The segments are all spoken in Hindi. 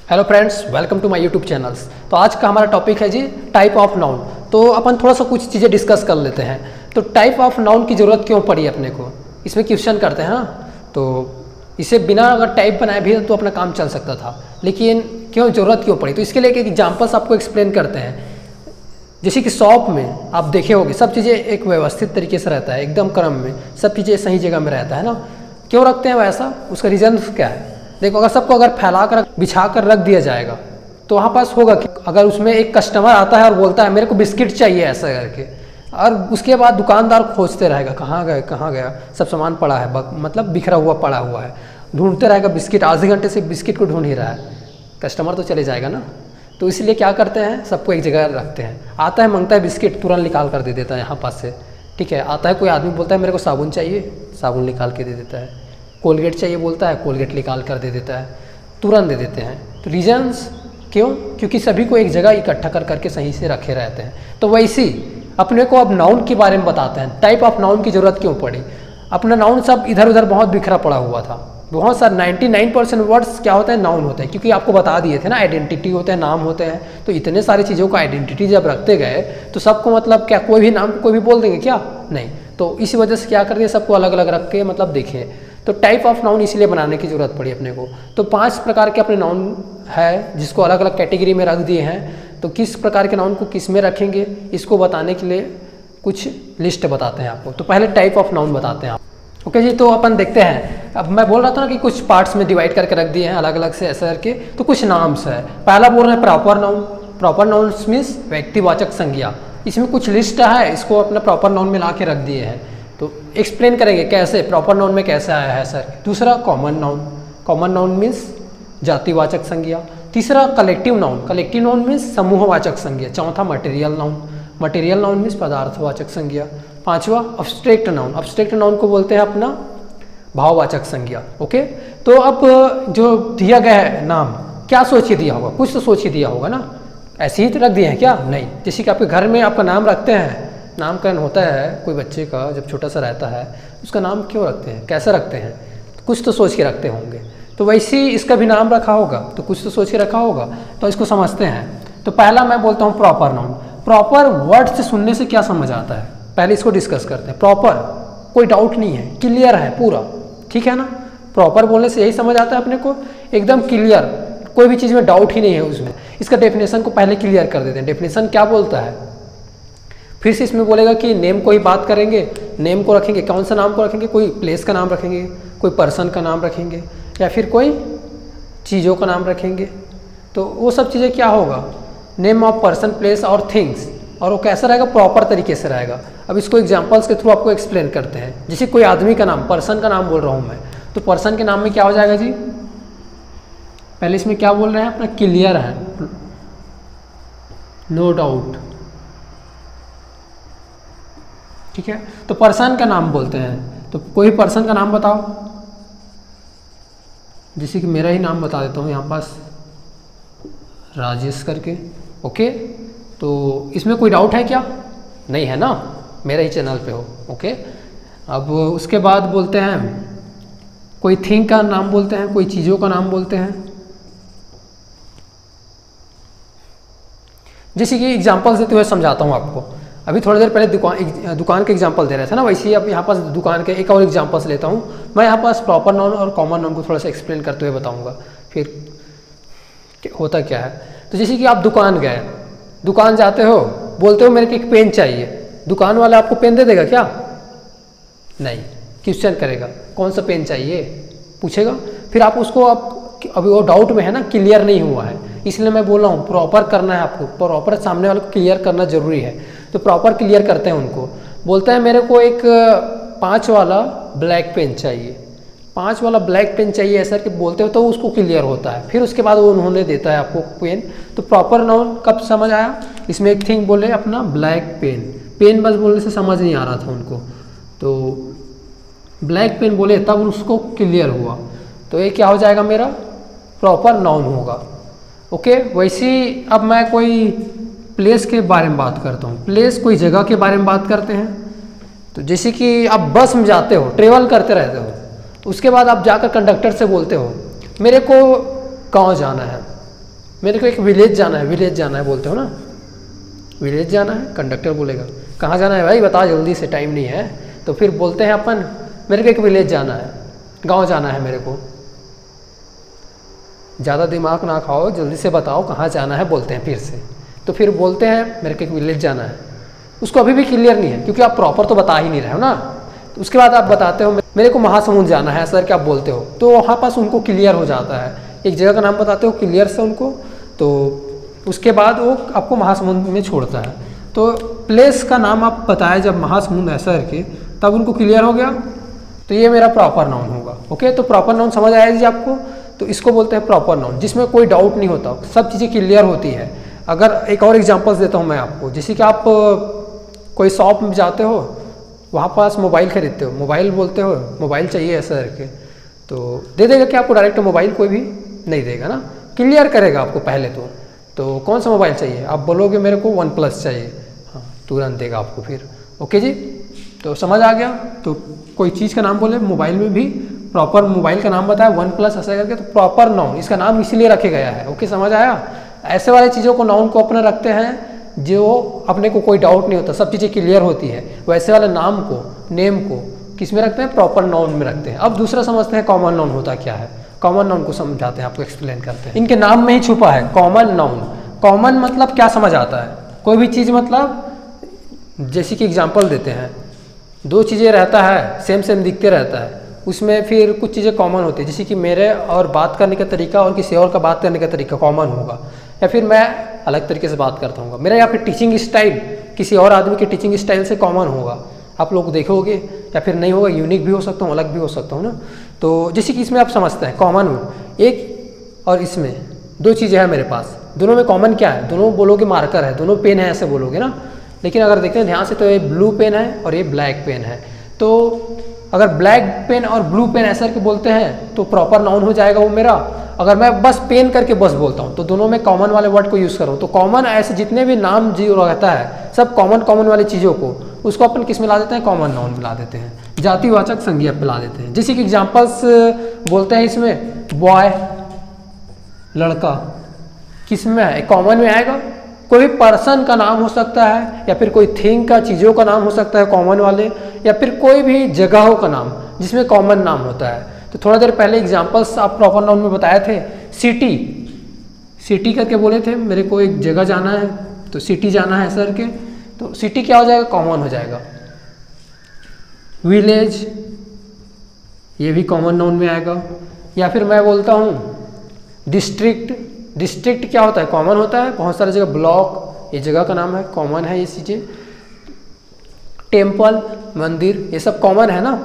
Hello friends, welcome to my YouTube channels. तो आज का हमारा टॉपिक है जी टाइप ऑफ नाउन। तो अपन थोड़ा सा कुछ चीज़ें डिस्कस कर लेते हैं। तो टाइप ऑफ नाउन की ज़रूरत क्यों पड़ी अपने को, इसमें क्वेश्चन करते हैं ना। तो इसे बिना अगर टाइप बनाए भी तो अपना काम चल सकता था, लेकिन क्यों ज़रूरत क्यों पड़ी। तो इसके लिए एक एग्जाम्पल्स आपको एक्सप्लेन करते हैं। जैसे कि शॉप में आप देखे होंगे सब चीज़ें एक व्यवस्थित तरीके से रहता है, एकदम क्रम में सब चीज़ें सही जगह में रहता है ना। क्यों रखते हैं वैसा, उसका रीज़न क्या है। देखो, अगर सबको अगर फैला कर बिछा कर रख दिया जाएगा तो वहाँ पास होगा कि अगर उसमें एक कस्टमर आता है और बोलता है मेरे को बिस्किट चाहिए ऐसा करके, और उसके बाद दुकानदार खोजते रहेगा कहाँ गया, सब सामान पड़ा है, मतलब बिखरा हुआ पड़ा हुआ है, ढूंढते रहेगा बिस्किट, आधे घंटे से बिस्किट को ढूंढ ही रहा है, कस्टमर तो चले जाएगा ना। तो इसलिए क्या करते हैं, सबको एक जगह रखते हैं। आता है मांगता है बिस्किट, तुरंत निकाल कर दे देता है यहाँ पास से, ठीक है। आता है कोई आदमी बोलता है मेरे को साबुन चाहिए, साबुन निकाल के दे देता है। कोलगेट चाहिए बोलता है, कोलगेट निकाल कर दे देता है, तुरंत दे देते हैं। तो रीजन्स क्यों, क्योंकि सभी को एक जगह इकट्ठा कर करके सही से रखे रहते हैं। तो वैसे अपने को अब नाउन के बारे में बताते हैं, टाइप ऑफ नाउन की ज़रूरत क्यों पड़ी। अपना नाउन सब इधर उधर बहुत बिखरा पड़ा हुआ था, बहुत सारे 99% वर्ड्स क्या होता है, नाउन होते हैं। क्योंकि आपको बता दिए थे ना, आइडेंटिटी होते हैं, नाम होते हैं। तो इतने सारी चीज़ों का आइडेंटिटी जब रखते गए तो सबको मतलब क्या कोई भी नाम कोई भी बोल देंगे क्या, नहीं। तो इसी वजह से क्या कर दिया, सबको अलग अलग रख के मतलब देखिए। तो टाइप ऑफ नाउन इसलिए बनाने की ज़रूरत पड़ी अपने को। तो 5 प्रकार के अपने नाउन है जिसको अलग अलग कैटेगरी में रख दिए हैं। तो किस प्रकार के नाउन को किस में रखेंगे, इसको बताने के लिए कुछ लिस्ट बताते हैं आपको। तो पहले टाइप ऑफ नाउन बताते हैं आप। ओके जी, तो अपन देखते हैं। अब मैं बोल रहा था ना कि कुछ पार्ट्स में डिवाइड करके रख दिए हैं अलग अलग से ऐसे करके। तो कुछ नाम्स है। पहला बोल रहे हैं proper noun. Proper noun means व्यक्तिवाचक संज्ञा। इसमें कुछ लिस्ट है, इसको अपना प्रॉपर नाउन में ला के रख दिए हैं। तो एक्सप्लेन करेंगे कैसे प्रॉपर नाउन में कैसे आया है सर। दूसरा common noun. Common noun means जातिवाचक संज्ञा। तीसरा collective noun. Collective noun means समूहवाचक संज्ञा। चौथा material noun. Material noun means पदार्थवाचक संज्ञा। पांचवा अब्स्ट्रैक्ट नाउन। अब्स्ट्रैक्ट नाउन को बोलते हैं अपना भाववाचक संज्ञा। ओके, तो अब जो दिया गया है नाम, क्या सोच के दिया होगा, कुछ तो सोच के दिया होगा ना, ऐसे ही रख दिए हैं क्या, नहीं। जैसे कि आपके घर में आपका नाम रखते हैं, नामकरण होता है कोई बच्चे का जब छोटा सा रहता है, उसका नाम क्यों रखते हैं, कैसे रखते हैं, कुछ तो सोच के रखते होंगे। तो वैसे ही इसका भी नाम रखा होगा, तो कुछ तो सोच के रखा होगा। तो इसको समझते हैं। तो पहला मैं बोलता हूँ प्रॉपर नाउन। प्रॉपर वर्ड से सुनने से क्या समझ आता है, पहले इसको डिस्कस करते हैं। प्रॉपर कोई डाउट नहीं है, क्लियर है पूरा, ठीक है ना। प्रॉपर बोलने से यही समझ आता है अपने को, एकदम क्लियर, कोई भी चीज़ में डाउट ही नहीं है उसमें। इसका डेफिनेशन को पहले क्लियर कर देते हैं। डेफिनेशन क्या बोलता है, फिर से इसमें बोलेगा कि नेम को ही बात करेंगे। नेम को रखेंगे, कौन सा नाम को रखेंगे, कोई प्लेस का नाम रखेंगे, कोई पर्सन का नाम रखेंगे, या फिर कोई चीज़ों का नाम रखेंगे। तो वो सब चीज़ें क्या होगा, नेम ऑफ पर्सन, प्लेस और थिंग्स। और वो कैसा रहेगा, प्रॉपर तरीके से रहेगा। अब इसको एग्जांपल्स के थ्रू आपको एक्सप्लेन करते हैं। जैसे कोई आदमी का नाम, पर्सन का नाम बोल रहा हूँ मैं, तो पर्सन के नाम में क्या हो जाएगा जी, पहले इसमें क्या बोल रहे हैं अपना, क्लियर है, नो डाउट, ठीक है। तो पर्सन का नाम बोलते हैं। तो कोई पर्सन का नाम बताओ, जैसे कि मेरा ही नाम बता देता हूँ यहाँ पास, राजेश करके। ओके, तो इसमें कोई डाउट है क्या, नहीं है ना, मेरा ही चैनल पे हो। ओके, अब उसके बाद बोलते हैं कोई थिंग का नाम बोलते हैं, कोई चीज़ों का नाम बोलते हैं। जैसे कि एग्जांपल्स देते हुए समझाता हूँ आपको। अभी थोड़ी देर पहले दुकान के एग्जांपल दे रहे थे ना, वैसे ही अब यहाँ पास दुकान के एक और एग्जांपल्स लेता हूँ मैं। यहाँ पास प्रॉपर नाउन और कॉमन नाउन को थोड़ा सा एक्सप्लेन करते हुए बताऊँगा फिर होता क्या है। तो जैसे कि आप दुकान गए, दुकान जाते हो, बोलते हो मेरे को एक पेन चाहिए, दुकान वाला आपको पेन दे देगा क्या, नहीं, क्वेश्चन करेगा कौन सा पेन चाहिए, पूछेगा। फिर आप उसको अभी वो डाउट में है ना, क्लियर नहीं हुआ है, इसलिए मैं बोल रहा हूँ प्रॉपर करना है आपको, प्रॉपर सामने वाले को क्लियर करना जरूरी है। तो प्रॉपर क्लियर करते हैं उनको, बोलते हैं मेरे को एक 5 वाला ब्लैक पेन चाहिए, 5 वाला ब्लैक पेन चाहिए ऐसा कि बोलते हो तो उसको क्लियर होता है। फिर उसके बाद वो उन्होंने देता है आपको पेन। तो प्रॉपर नाउन कब समझ आया, इसमें एक थिंग बोले अपना ब्लैक पेन, पेन बस बोलने से समझ नहीं आ रहा था उनको, तो ब्लैक पेन बोले तब उसको क्लियर हुआ। तो ये क्या हो जाएगा, मेरा प्रॉपर नाउन होगा। ओके, वैसे अब मैं कोई प्लेस के बारे में बात करता हूँ। प्लेस कोई जगह के बारे में बात करते हैं। तो जैसे कि आप बस में जाते हो, ट्रेवल करते रहते हो, उसके बाद आप जाकर कंडक्टर से बोलते हो मेरे को गांव जाना है, मेरे को एक विलेज जाना है, विलेज जाना है बोलते हो ना, विलेज जाना है, कंडक्टर बोलेगा कहाँ जाना है भाई बता जल्दी से, टाइम नहीं है। तो फिर बोलते हैं अपन मेरे को एक विलेज जाना है, गांव जाना है मेरे को, ज़्यादा दिमाग ना खाओ, जल्दी से बताओ कहाँ जाना है बोलते हैं फिर से। तो फिर बोलते हैं मेरे को एक विलेज जाना है, उसको अभी भी क्लियर नहीं है क्योंकि आप प्रॉपर तो बता ही नहीं रहे हो ना। तो उसके बाद आप बताते हो मेरे को महासमुंद जाना है सर, क्या आप बोलते हो, तो वहाँ पास उनको क्लियर हो जाता है, एक जगह का नाम बताते हो क्लियर से उनको, तो उसके बाद वो आपको महासमुंद में छोड़ता है। तो प्लेस का नाम आप बताए जब महासमुंद है सर के, तब उनको क्लियर हो गया, तो ये मेरा प्रॉपर नाउन होगा। ओके, तो प्रॉपर नाउन समझ आया जी आपको। तो इसको बोलते हैं प्रॉपर नाउन, जिसमें कोई डाउट नहीं होता, सब चीज़ें क्लियर होती है। अगर एक और एग्जांपल्स देता हूँ मैं आपको, जैसे कि आप कोई शॉप में जाते हो, वहाँ पास मोबाइल खरीदते हो, मोबाइल बोलते हो मोबाइल चाहिए ऐसा करके, तो दे देगा कि आपको डायरेक्ट मोबाइल कोई भी नहीं देगा ना, क्लियर करेगा आपको पहले तो कौन सा मोबाइल चाहिए, आप बोलोगे मेरे को OnePlus चाहिए, हाँ तुरंत देगा आपको फिर। ओके जी, तो समझ आ गया। तो कोई चीज़ का नाम बोले, मोबाइल में भी प्रॉपर मोबाइल का नाम बताया OnePlus ऐसा करके, तो प्रॉपर नाउन इसका नाम इसीलिए रखे गया है। ओके, समझ आया। ऐसे वाले चीज़ों को नाउन को अपना रखते हैं जो अपने को कोई डाउट नहीं होता, सब चीज़ें क्लियर होती है, वैसे वाले नाम को, नेम को किस में रखते हैं, प्रॉपर नाउन में रखते हैं। अब दूसरा समझते हैं कॉमन नाउन होता क्या है। कॉमन नाउन को समझाते हैं, आपको एक्सप्लेन करते हैं। इनके नाम में ही छुपा है कॉमन नाउन। कॉमन मतलब क्या समझ आता है, कोई भी चीज़, मतलब जैसे कि एग्जांपल देते हैं, दो चीज़ें रहता है सेम सेम दिखते रहता है, उसमें फिर कुछ चीज़ें कॉमन होती है, जैसे कि मेरे और बात करने का तरीका और किसी और का बात करने का तरीका कॉमन होगा, या फिर मैं अलग तरीके से बात करता हूँ मेरा, या फिर टीचिंग स्टाइल किसी और आदमी के टीचिंग स्टाइल से कॉमन होगा, आप लोग देखोगे, या फिर नहीं होगा, यूनिक भी हो सकता हूँ, अलग भी हो सकता हूँ ना। तो जैसे कि इसमें आप समझते हैं कॉमन एक और इसमें दो चीज़ें हैं मेरे पास, दोनों में कॉमन क्या है, दोनों बोलोगे मार्कर है, दोनों पेन है ऐसे बोलोगे ना, लेकिन अगर देखते हैं ध्यान से तो ये ब्लू पेन है और ये ब्लैक पेन है। तो अगर ब्लैक पेन और ब्लू पेन ऐसा करके बोलते हैं तो प्रॉपर नाउन हो जाएगा वो मेरा। अगर मैं बस पेन करके बस बोलता हूँ तो दोनों में कॉमन वाले वर्ड को यूज़ कर रहा हूँ। तो कॉमन ऐसे जितने भी नाम जो रहता है सब कॉमन वाली चीज़ों को उसको अपन किस में ला देते हैं, कॉमन नाउन में ला देते हैं, जातिवाचक संज्ञा पे ला देते हैं। जैसे कि एग्जाम्पल्स बोलते हैं इसमें, बॉय लड़का किस में है, कॉमन में आएगा। कोई पर्सन का नाम हो सकता है, या फिर कोई थिंग का, चीज़ों का नाम हो सकता है कॉमन वाले, या फिर कोई भी जगहों का नाम जिसमें कॉमन नाम होता है। तो थोड़ा देर पहले एग्जांपल्स आप प्रॉपर नाउन में बताए थे, सिटी, सिटी करके बोले थे, मेरे को एक जगह जाना है तो सिटी जाना है सर के, तो सिटी क्या हो जाएगा, कॉमन हो जाएगा। विलेज ये भी कॉमन नाउन में आएगा। या फिर मैं बोलता हूँ डिस्ट्रिक्ट, डिस्ट्रिक्ट क्या होता है, कॉमन होता है, बहुत सारी जगह, ब्लॉक ये जगह का नाम है, कॉमन है ये चीज़ें। टेम्पल मंदिर ये सब कॉमन है ना।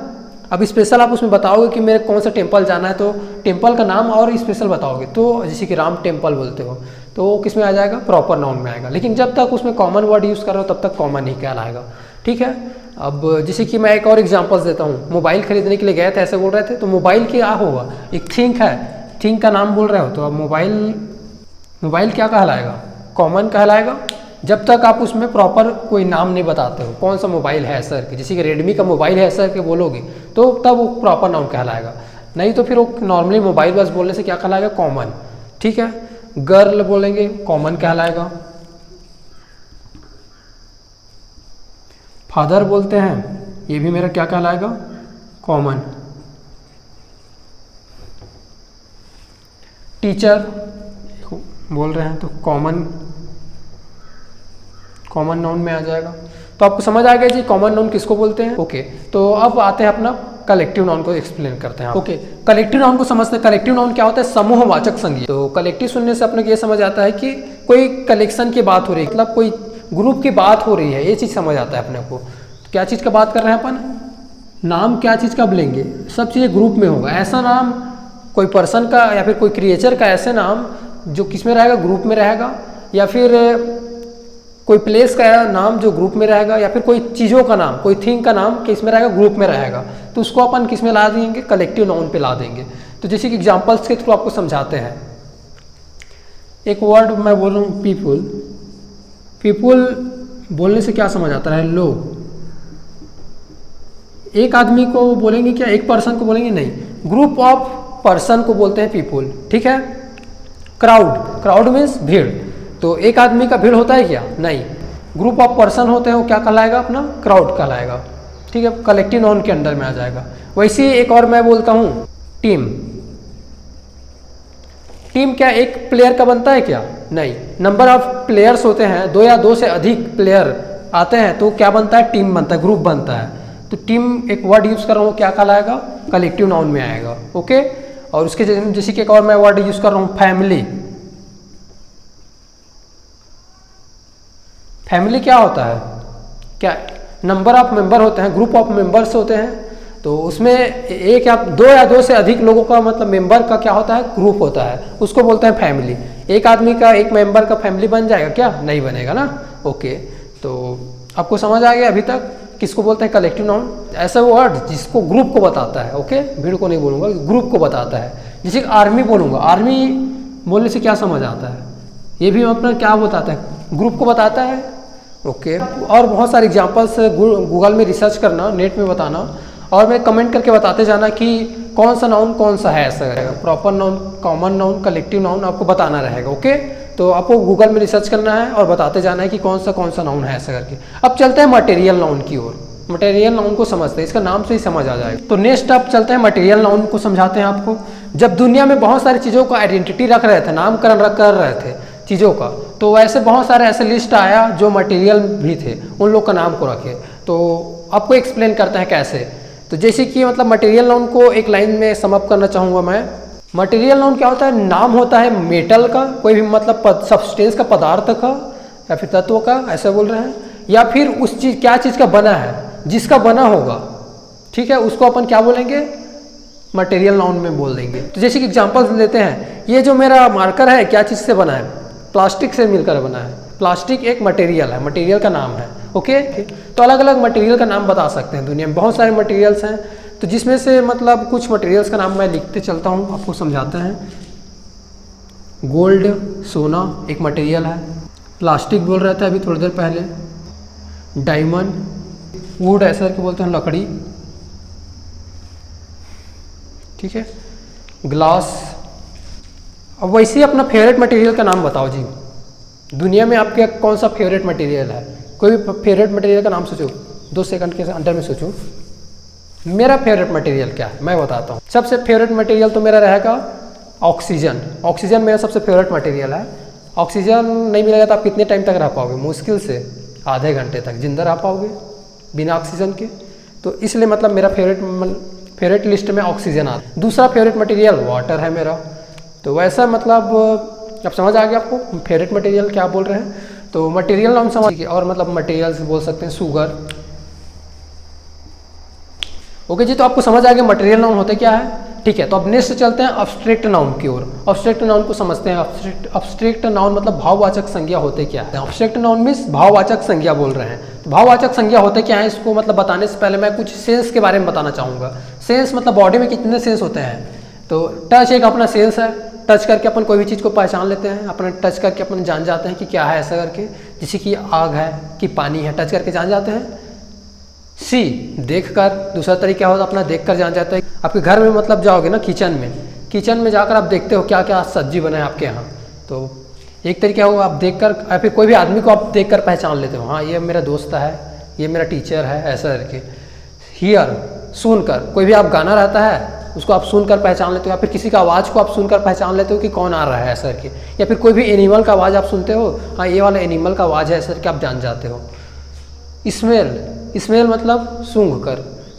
अब स्पेशल आप उसमें बताओगे कि मेरे कौन सा टेम्पल जाना है, तो टेम्पल का नाम और स्पेशल बताओगे, तो जैसे कि राम टेम्पल बोलते हो तो वो किस में आ जाएगा, प्रॉपर नाउन में आएगा। लेकिन जब तक उसमें कॉमन वर्ड यूज़ कर रहे हो तब तक कॉमन ही कहलाएगा, ठीक है। अब जैसे कि मैं एक और एग्जांपल्स देता हूँ, मोबाइल खरीदने के लिए गए थे ऐसे बोल रहे थे, तो मोबाइल क्या होगा, एक थिंक है, थिंक का नाम बोल रहे हो, तो अब मोबाइल क्या कहलाएगा, कॉमन कहलाएगा। जब तक आप उसमें प्रॉपर कोई नाम नहीं बताते हो, कौन सा मोबाइल है सर के, जैसे कि रेडमी का मोबाइल है सर के बोलोगे तो तब वो प्रॉपर नाउन कहलाएगा, नहीं तो फिर वो नॉर्मली मोबाइल बस बोलने से क्या कहलाएगा, कॉमन, ठीक है। गर्ल बोलेंगे कॉमन कहलाएगा। फादर बोलते हैं ये भी मेरा क्या कहलाएगा, कॉमन। टीचर बोल रहे हैं तो कॉमन नाउन में आ जाएगा। तो आपको समझ आ गया जी कॉमन नाउन किसको बोलते हैं। ओके, तो अब आते हैं अपना कलेक्टिव नाउन को एक्सप्लेन करते हैं। ओके, कलेक्टिव नाउन को समझते हैं। कलेक्टिव नाउन क्या होता है, समूहवाचक संज्ञा। तो कलेक्टिव सुनने से अपने को ये समझ आता है कि कोई कलेक्शन की बात हो रही है, मतलब कोई ग्रुप की बात हो रही है, ये चीज़ समझ आता है अपने को। क्या चीज़ का बात कर रहे हैं अपन, नाम क्या चीज़ का लेंगे, सब चीज़ें ग्रुप में होगा। ऐसा नाम कोई पर्सन का या फिर कोई क्रिएचर का ऐसे नाम जो किस में रहेगा, ग्रुप में रहेगा, या फिर कोई प्लेस का नाम जो ग्रुप में रहेगा, या फिर कोई चीज़ों का नाम, कोई थिंग का नाम किस में रहेगा, ग्रुप में रहेगा, तो उसको अपन किस में ला देंगे, कलेक्टिव नाउन पे ला देंगे। तो जैसे कि एग्जांपल्स के थ्रू आपको समझाते हैं। एक वर्ड मैं बोल रहा हूँ पीपुल, पीपुल बोलने से क्या समझ आता है, लोग। एक आदमी को बोलेंगे क्या, एक पर्सन को बोलेंगे नहीं, ग्रुप ऑफ पर्सन को बोलते हैं पीपुल, ठीक है। क्राउड, क्राउड मीन्स भीड़। तो एक आदमी का भीड़ होता है क्या? नहीं। ग्रुप ऑफ पर्सन होते हैं वो क्या कहलाएगा? अपना क्राउड कहलाएगा। ठीक है, कलेक्टिव नाउन के अंडर में आ जाएगा। वैसे ही एक और मैं बोलता हूँ टीम। टीम क्या एक प्लेयर का बनता है क्या? नहीं। नंबर ऑफ प्लेयर्स होते हैं, 2 या 2 से अधिक प्लेयर आते हैं तो क्या बनता है? टीम बनता है, ग्रुप बनता है। तो टीम एक वर्ड यूज कर रहा हूँ, क्या कहलाएगा? कलेक्टिव नाउन में आएगा। ओके। और उसके जैसे कि एक और मैं वर्ड यूज कर रहा हूँ फैमिली। फैमिली क्या होता है? क्या नंबर ऑफ मेंबर होते हैं, ग्रुप ऑफ मेंबर्स होते हैं। तो उसमें एक या 2 से अधिक लोगों का मतलब मेंबर का क्या होता है? ग्रुप होता है, उसको बोलते हैं फैमिली। एक आदमी का एक मेंबर का फैमिली बन जाएगा क्या? नहीं बनेगा ना। ओके, तो आपको समझ आ गया अभी तक किसको बोलते हैं कलेक्टिव नाउन? ऐसा वर्ड जिसको ग्रुप को बताता है। ओके, भीड़ को नहीं बोलूँगा, ग्रुप को बताता है। जैसे आर्मी बोलूँगा, आर्मी बोलने से क्या समझ आता है? ये भी अपना क्या बताता है? ग्रुप को बताता है। ओके। और बहुत सारे एग्जाम्पल्स गूगल में रिसर्च करना, नेट में बताना, और मैं कमेंट करके बताते जाना कि कौन सा नाउन कौन सा है। ऐसा रहेगा, proper noun, common noun, collective noun आपको बताना रहेगा। ओके, तो आपको गूगल में रिसर्च करना है और बताते जाना है कि कौन सा नाउन है ऐसा करके। अब चलते हैं मटेरियल नाउन की ओर। मटेरियल नाउन को समझते हैं, इसका नाम से ही समझ आ जाएगा। तो नेक्स्ट अब चलते हैं मटेरियल नाउन को समझाते हैं आपको। जब दुनिया में बहुत सारी चीज़ों का आइडेंटिटी रख रहे थे, नामकरण कर रहे थे चीज़ों का, तो वैसे बहुत सारे ऐसे लिस्ट आया जो मटेरियल भी थे, उन लोग का नाम को रखे। तो आपको एक्सप्लेन करते हैं कैसे। तो जैसे कि मतलब मटेरियल नाउन को एक लाइन में समअप करना चाहूँगा मैं। मटेरियल नाउन क्या होता है? नाम होता है मेटल का, कोई भी मतलब सब्सटेंस का, पदार्थ का या फिर तत्व का, ऐसा बोल रहे हैं। या फिर उस चीज़, क्या चीज़ का बना है, जिसका बना होगा, ठीक है, उसको अपन क्या बोलेंगे? मटेरियल नाउन में बोल देंगे। तो जैसे कि एग्जांपल्स लेते हैं, ये जो मेरा मार्कर है क्या चीज़ से बना है? प्लास्टिक से मिलकर बना है। प्लास्टिक एक मटेरियल है, मटेरियल का नाम है। ओके, तो अलग अलग मटेरियल का नाम बता सकते हैं। दुनिया में बहुत सारे मटेरियल्स हैं, तो जिसमें से मतलब कुछ मटेरियल्स का नाम मैं लिखते चलता हूँ, आपको समझाते हैं। गोल्ड, सोना एक मटेरियल है। प्लास्टिक बोल रहे थे अभी थोड़ी देर पहले। डायमंड, वुड ऐसा कि बोलते हैं लकड़ी, ठीक है। ग्लास। अब वैसे ही अपना फेवरेट मटेरियल का नाम बताओ जी। दुनिया में आपके कौन सा फेवरेट मटेरियल है? कोई भी फेवरेट मटेरियल का नाम सोचो, 2 सेकंड के अंदर में सोचो। मेरा फेवरेट मटेरियल क्या है मैं बताता हूँ। सबसे फेवरेट मटेरियल तो मेरा रहेगा ऑक्सीजन। ऑक्सीजन मेरा सबसे फेवरेट मटेरियल है। ऑक्सीजन नहीं मिलेगा तो आप कितने टाइम तक रह पाओगे? मुश्किल से आधे घंटे तक जिंदा रह पाओगे बिना ऑक्सीजन के। तो इसलिए मतलब मेरा फेवरेट लिस्ट में ऑक्सीजन आता है। दूसरा फेवरेट मटेरियल वाटर है मेरा। तो वैसा मतलब अब समझ आ गया आपको फेवरेट मटेरियल क्या बोल रहे हैं। तो मटेरियल नाम समझ, और मतलब मटेरियल्स बोल सकते हैं शुगर। ओके जी, तो आपको समझ आ गया मटेरियल नाउन होते क्या है। ठीक है, तो अब नेक्स्ट चलते हैं अब्स्ट्रैक्ट नाउन की ओर। अब्स्ट्रैक्ट नाउन को समझते हैं। अब्स्ट्रैक्ट नाउन मतलब भाववाचक संज्ञा होते क्या है। अब्स्ट्रैक्ट नाउन मीन्स भाववाचक संज्ञा बोल रहे हैं। तो भाववाचक संज्ञा होते क्या है, इसको मतलब बताने से पहले मैं कुछ सेंस के बारे में बताना चाहूँगा। सेंस मतलब बॉडी में कितने सेंस होते हैं। तो टच एक अपना सेंस है। टच करके अपन कोई भी चीज़ को पहचान लेते हैं। अपना टच करके अपन जान जाते हैं कि क्या है ऐसा करके। जैसे कि आग है कि पानी है, टच करके जान जाते हैं। सी देखकर, दूसरा तरीका होता है अपना देखकर जान जाता है। आपके घर में मतलब जाओगे ना किचन में जाकर आप देखते हो क्या क्या सब्जी बना है आपके यहाँ। तो एक तरीका होगा आप देखकर, या फिर कोई भी आदमी को आप देखकर पहचान लेते हो, हाँ ये मेरा दोस्त है, ये मेरा टीचर है, ऐसा करके। हियर सुनकर, कोई भी आप गाना रहता है उसको आप सुनकर पहचान लेते हो, या फिर किसी का आवाज़ को आप सुनकर पहचान लेते हो कि कौन आ रहा है ऐसा करके। या फिर कोई भी एनिमल का आवाज़ आप सुनते हो, हाँ ये वाला एनिमल का आवाज़ है ऐसा करके आप जान जाते हो। स्मेल मतलब सूंघ कर।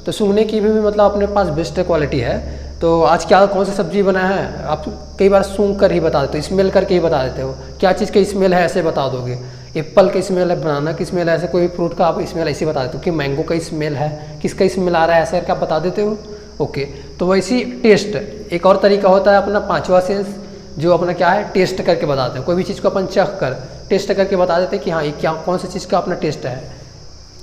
तो सूंघने की भी मतलब अपने पास बेस्ट क्वालिटी है। तो आज क्या कौन सा सब्जी बना है आप कई बार सूंघ कर ही बता देते हो, स्मेल करके ही बता देते हो। क्या चीज़ का स्मेल है ऐसे बता दोगे। एप्पल का स्मेल है, बनाना की स्मेल है, ऐसे कोई फ्रूट का आप स्मेल ऐसे बता देते हो कि मैंगो का स्मेल है, किसका स्मेल आ रहा है ऐसा करके आप बता देते हो। ओके, तो वैसी टेस्ट एक और तरीका होता है अपना पांचवा सेंस, जो अपना क्या है टेस्ट करके बताते हैं। कोई भी चीज़ को अपन चख कर टेस्ट करके बता देते हैं कि हाँ ये क्या कौन सी चीज़ का अपना टेस्ट है।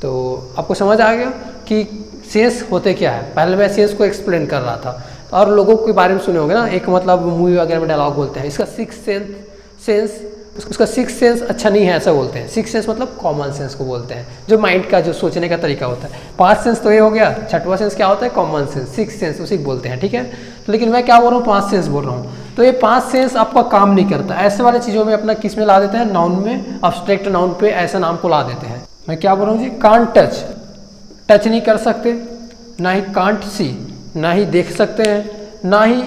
तो आपको समझ आ गया कि सेंस होते क्या है। पहले मैं सेंस को एक्सप्लेन कर रहा था, और लोगों के बारे में सुने होंगे ना, एक मतलब मूवी वगैरह में डायलॉग बोलते हैं इसका 6th सेंस उसका सिक्स सेंस अच्छा नहीं है ऐसा बोलते हैं। सिक्स सेंस मतलब कॉमन सेंस को बोलते हैं, जो माइंड का जो सोचने का तरीका होता है। पांच सेंस तो ये हो गया, छठवां सेंस क्या होता है? Common sense. सिक्स सेंस उसी को बोलते हैं, ठीक है। तो लेकिन मैं क्या बोल रहा हूँ? पांच सेंस बोल रहा हूँ। तो ये पांच सेंस आपका काम नहीं करता। ऐसे वाले चीज़ों में अपना किस में ला देते हैं? नाउन में, अब्स्ट्रैक्ट नाउन पे ऐसा नाम को ला देते हैं। मैं क्या बोल रहा हूँ जी? कांट टच, टच नहीं कर सकते, ना ही कांट सी, ना ही देख सकते हैं, ना ही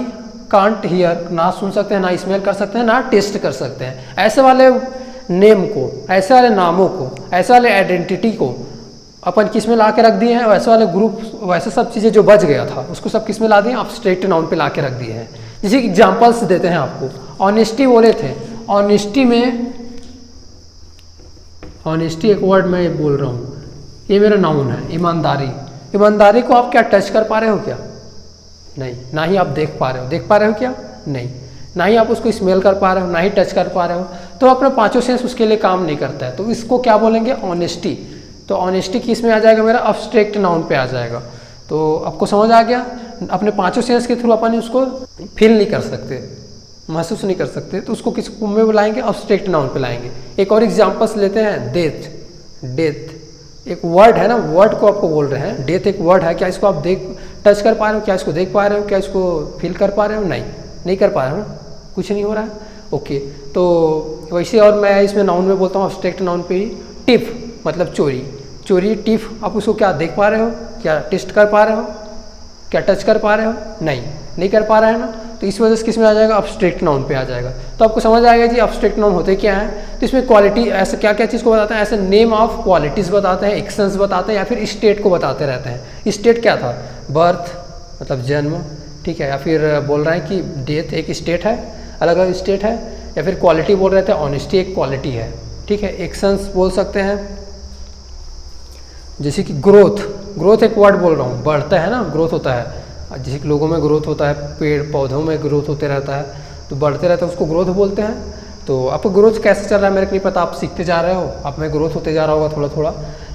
कांट हियर, ना सुन सकते हैं, ना स्मेल कर सकते हैं, ना टेस्ट कर सकते हैं। ऐसे वाले नेम को, ऐसे वाले नामों को, ऐसे वाले आइडेंटिटी को अपन किस में ला के रख दिए हैं? वैसे वाले ग्रुप, वैसे सब चीज़ें जो बच गया था उसको सब किस में ला दिए? अब्स्ट्रैक्ट नाउन पे ला के रख दिए हैं। जैसे एग्जाम्पल्स देते हैं आपको। ऑनेस्टी बोले थे, ऑनेस्टी में, ऑनेस्टी एक वर्ड मैं बोल रहा हूँ, ये मेरा नाउन है। ईमानदारी, ईमानदारी को आप क्या टच कर पा रहे हो क्या? नहीं। ना ही आप देख पा रहे हो, देख पा रहे हो क्या? नहीं। ना ही आप उसको स्मेल कर पा रहे हो, ना ही टच कर पा रहे हो। तो अपना पांचों सेंस उसके लिए काम नहीं करता है। तो इसको क्या बोलेंगे? ऑनेस्टी। तो ऑनेस्टी किस में आ जाएगा? मेरा अब्स्ट्रैक्ट नाउन पे आ जाएगा। तो आपको समझ आ गया? अपने पांचों सेंस के थ्रू अपन उसको फील नहीं कर सकते, महसूस नहीं कर सकते, तो उसको किस में बुलाएंगे? अब्स्ट्रैक्ट नाउन पे लाएंगे। एक और एग्जाम्पल्स लेते हैं। डेथ, डेथ एक वर्ड है ना, वर्ड को आपको बोल रहे हैं। डेथ एक वर्ड है, क्या इसको आप देख, टच कर पा रहे हो? क्या इसको देख पा रहे हो? क्या इसको फील कर पा रहे हो? नहीं, नहीं कर पा रहे हो ना, कुछ नहीं हो रहा है। ओके, तो वैसे और मैं इसमें नाउन में बोलता हूँ अब्स्ट्रैक्ट नाउन पे ही। टिफ मतलब चोरी, चोरी टिफ, आप उसको क्या देख पा रहे हो? क्या टेस्ट कर पा रहे हो? क्या टच कर पा रहे हो? नहीं, नहीं कर पा रहे हैं ना। तो इस वजह से किस में आ जाएगा? अब्स्ट्रैक्ट नाउन पे आ जाएगा। तो आपको समझ आएगा जी अब्स्ट्रैक्ट नाउन होते क्या है। तो इसमें क्वालिटी, ऐसे क्या क्या चीज़ को बताते हैं? ऐसे नेम ऑफ क्वालिटीज़ बताते हैं, एक्शंस बताते हैं, या फिर स्टेट को बताते रहते हैं। स्टेट क्या था? बर्थ मतलब जन्म, ठीक है। या फिर बोल रहे हैं कि डेथ एक स्टेट है, अलग अलग स्टेट है। या फिर क्वालिटी बोल रहे थे, ऑनेस्टी एक क्वालिटी है, ठीक है। एक्शंस बोल सकते हैं, जैसे कि ग्रोथ, ग्रोथ एक वर्ड बोल रहा हूँ, बढ़ता है ना, ग्रोथ होता है। जैसे कि लोगों में ग्रोथ होता है, पेड़ पौधों में ग्रोथ होते रहता है, तो बढ़ते रहता है, उसको ग्रोथ बोलते हैं। तो आपको ग्रोथ कैसे चल रहा है मेरे को नहीं पता, आप सीखते जा रहे हो, आप में ग्रोथ होते जा रहा होगा थोड़ा थोड़ा।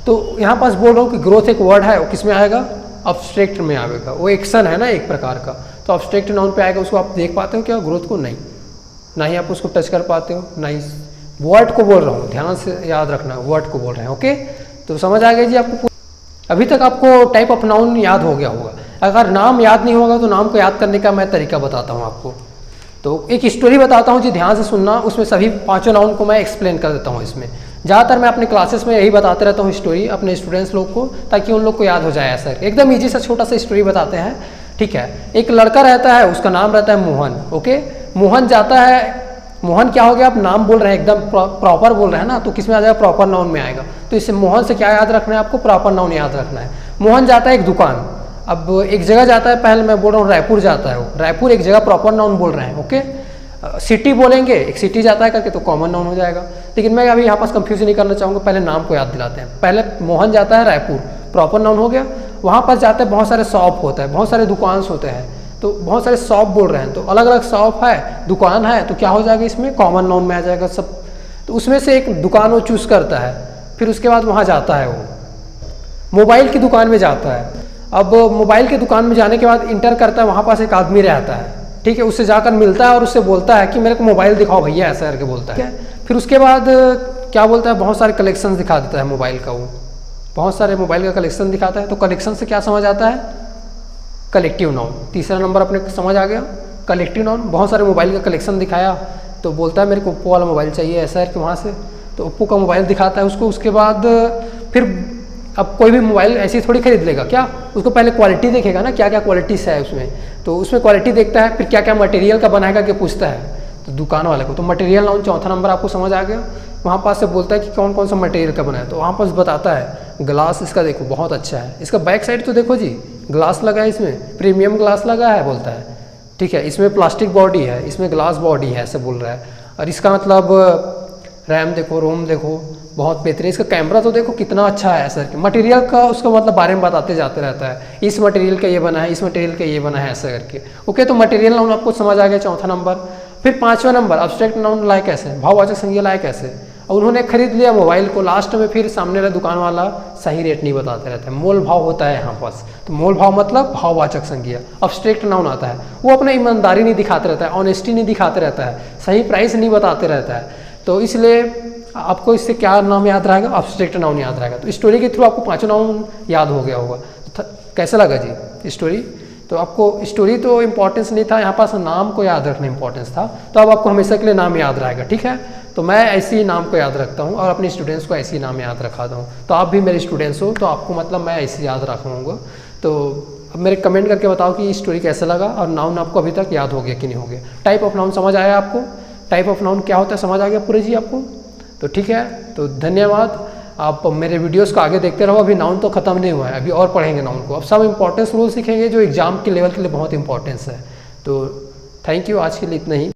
तो यहाँ पास बोल रहा हूँ कि ग्रोथ एक वर्ड है, वो किस में आएगा? अब्स्ट्रैक्ट में आएगा। वो एक्शन है ना एक प्रकार का, तो अब्स्ट्रैक्ट नाउन पे आएगा। उसको आप देख पाते हो क्या ग्रोथ को? नहीं, ना ही आप उसको टच कर पाते हो, ना ही। वर्ड को बोल रहा हूँ, ध्यान से याद रखना, वर्ड को बोल रहे हैं। ओके, तो समझ आ गया जी आपको? अभी तक आपको टाइप ऑफ नाउन याद हो गया होगा। अगर नाम याद नहीं होगा तो नाम को याद करने का मैं तरीका बताता हूँ आपको। तो एक स्टोरी बताता हूँ जी, ध्यान से सुनना। उसमें सभी पांचों नाउन को मैं एक्सप्लेन कर देता हूँ। इसमें ज़्यादातर मैं अपने क्लासेस में यही बताते रहता हूँ स्टोरी अपने स्टूडेंट्स लोग को, ताकि उन लोग को याद हो जाए। ऐसा एकदम ईजी सा छोटा सा स्टोरी बताते हैं, ठीक है। एक लड़का रहता है, उसका नाम रहता है मोहन। ओके, मोहन जाता है, मोहन क्या हो गया? आप नाम बोल रहे हैं, एकदम प्रॉपर बोल रहे हैं ना, तो किस में आ जाएगा? प्रॉपर नाउन में आएगा। तो इससे मोहन से क्या याद रखना है आपको? प्रॉपर नाउन याद रखना है। मोहन जाता है एक दुकान, अब एक जगह जाता है, पहले मैं बोल रहा हूँ रायपुर जाता है वो, रायपुर एक जगह प्रॉपर नाउन बोल रहे हैं। ओके, सिटी बोलेंगे, एक सिटी जाता है करके तो कॉमन नाउन हो जाएगा। लेकिन मैं अभी यहाँ पास कंफ्यूज नहीं करना चाहूँगा, पहले नाम को याद दिलाते हैं। पहले मोहन जाता है रायपुर, प्रॉपर नाउन हो गया। वहाँ पर जाते हैं, बहुत सारे शॉप होता है, बहुत सारे दुकान होते हैं, तो बहुत सारे शॉप बोल रहे हैं, तो अलग अलग शॉप है, दुकान है, तो क्या हो जाएगा? इसमें कॉमन नाउन में आ जाएगा सब। तो उसमें से एक दुकान वो चूज़ करता है, फिर उसके बाद वहाँ जाता है, वो मोबाइल की दुकान में जाता है। अब मोबाइल की दुकान में जाने के बाद इंटर करता है, वहाँ पास एक आदमी रहता है, ठीक है। उससे जाकर मिलता है और उससे बोलता है कि मेरे को मोबाइल दिखाओ भैया, ऐसा करके बोलता है। फिर उसके बाद क्या बोलता है? बहुत सारे कलेक्शन दिखा देता है मोबाइल का, वो बहुत सारे मोबाइल का कलेक्शन दिखाता है। तो कलेक्शन से क्या समझ आता है? Collective noun. तीसरा नंबर अपने समझ आ गया, कलेक्टिव नाउन। बहुत सारे मोबाइल का कलेक्शन दिखाया, तो बोलता है मेरे को ओप्पो वाला मोबाइल चाहिए, ऐसा है कि वहाँ से तो ओप्पो का मोबाइल दिखाता है उसको। उसके बाद फिर अब कोई भी मोबाइल ऐसे ही थोड़ी खरीद लेगा क्या, उसको पहले क्वालिटी देखेगा ना, क्या क्या क्वालिटीज़ है उसमें। तो उसमें क्वालिटी देखता है, फिर क्या क्या मटेरियल का बनाएगा कि पूछता है तो दुकान वाले को। तो मटेरियल नाउन चौथा नंबर आपको समझ आ गया। वहाँ पास से बोलता है कि कौन कौन सा मटेरियल का बना है, तो वहाँ पास बताता है ग्लास इसका देखो बहुत अच्छा है, इसका बैक साइड तो देखो जी ग्लास लगा है, इसमें प्रीमियम ग्लास लगा है बोलता है, ठीक है। इसमें प्लास्टिक बॉडी है, इसमें ग्लास बॉडी है, ऐसे बोल रहा है। और इसका मतलब रैम देखो, रोम देखो, बहुत बेहतरीन, इसका कैमरा तो देखो कितना अच्छा है सर। मटेरियल का उसका मतलब बारे में बताते जाते रहता है, इस मटेरियल का ये बना है, इस मटेरियल का ये बना है, ऐसा करके। ओके, तो मटेरियल नाउन आपको समझ आ गया, चौथा नंबर। फिर पांचवा नंबर अब्स्ट्रैक्ट नाउन लाए कैसे, भाववाचक संज्ञा लाए कैसे। और उन्होंने खरीद लिया मोबाइल को, लास्ट में फिर सामने वाला दुकान वाला सही रेट नहीं बताते रहता है, मोल भाव होता है यहाँ पास। तो मोल भाव मतलब भाववाचक संज्ञा, अब्स्ट्रैक्ट नाउन आता है। वो अपना ईमानदारी नहीं दिखाते रहता है, ऑनेस्टी नहीं दिखाते रहता है, सही प्राइस नहीं बताते रहता है, तो इसलिए आपको इससे क्या नाम याद रहेगा, एब्स्ट्रैक्ट नाउन याद रहेगा। तो स्टोरी के थ्रू आपको पांचों नाउन याद हो गया होगा। कैसा लगा जी स्टोरी? तो आपको स्टोरी तो इम्पोर्टेंस नहीं था, यहाँ पास नाम को याद रखना इम्पोर्टेंस था। तो अब आपको हमेशा के लिए नाम याद रहेगा, ठीक है। तो मैं ऐसे ही नाम को याद रखता हूँ और अपने स्टूडेंट्स को ऐसे ही नाम याद रखाता हूँ। तो आप भी मेरे स्टूडेंट्स हो तो आपको मतलब मैं ऐसे याद रखूँगा। तो अब मेरे कमेंट करके बताओ कि स्टोरी कैसा लगा और नाउन आपको अभी तक याद हो गया कि नहीं हो गया। टाइप ऑफ नाउन समझ आया आपको? टाइप ऑफ नाउन क्या होता है समझ आ गया पूरे जी आपको? तो ठीक है, तो धन्यवाद। आप मेरे वीडियोस को आगे देखते रहो। अभी नाउन तो खत्म नहीं हुआ है, अभी और पढ़ेंगे नाउन को। अब सब इंपॉर्टेंस रूल सीखेंगे जो एग्जाम के लेवल के लिए बहुत इंपॉर्टेंस है। तो थैंक यू, आज के लिए इतना ही।